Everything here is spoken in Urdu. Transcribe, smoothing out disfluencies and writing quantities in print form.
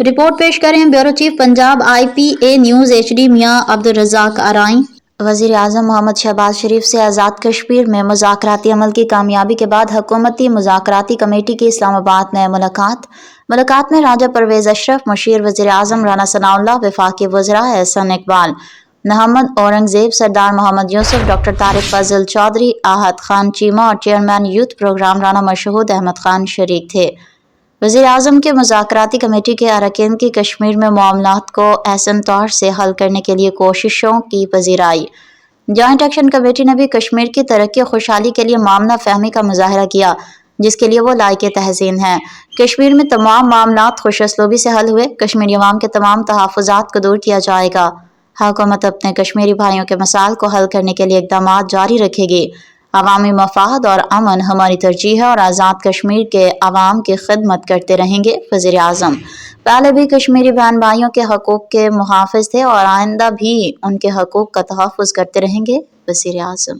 رپورٹ پیش کریں bureau chief Punjab IPA news HD میاں عبدالرزاق ارائیں۔ وزیر اعظم محمد شہباز شریف سے آزاد کشمیر میں مذاکراتی عمل کی کامیابی کے بعد حکومتی مذاکراتی کمیٹی کی اسلام آباد میں ملاقات میں راجہ پرویز اشرف، مشیر وزیر اعظم رانا ثناء اللہ، وفاقی وزراء احسن اقبال، محمد اورنگزیب، سردار محمد یوسف، ڈاکٹر طارق فضل چودھری، احد خان چیمہ اور chairman youth programme Rana Mashhood Ahmad Khan شریک تھے۔ وزیر اعظم کے مذاکراتی کمیٹی کے اراکین کی کشمیر میں معاملات کو احسن طور سے حل کرنے کے لیے کوششوں کی پذیرائی۔ جوائنٹ ایکشن کمیٹی نے بھی کشمیر کی ترقی و خوشحالی کے لیے معاملہ فہمی کا مظاہرہ کیا، جس کے لیے وہ لائق تحسین ہیں۔ کشمیر میں تمام معاملات خوش اسلوبی سے حل ہوئے، کشمیری عوام کے تمام تحفظات کو دور کیا جائے گا۔ حکومت اپنے کشمیری بھائیوں کے مسائل کو حل کرنے کے لیے اقدامات جاری رکھے گی۔ عوامی مفاد اور امن ہماری ترجیح ہے اور آزاد کشمیر کے عوام کی خدمت کرتے رہیں گے۔ وزیر اعظم پہلے بھی کشمیری بہن بھائیوں کے حقوق کے محافظ تھے اور آئندہ بھی ان کے حقوق کا تحفظ کرتے رہیں گے۔ وزیر اعظم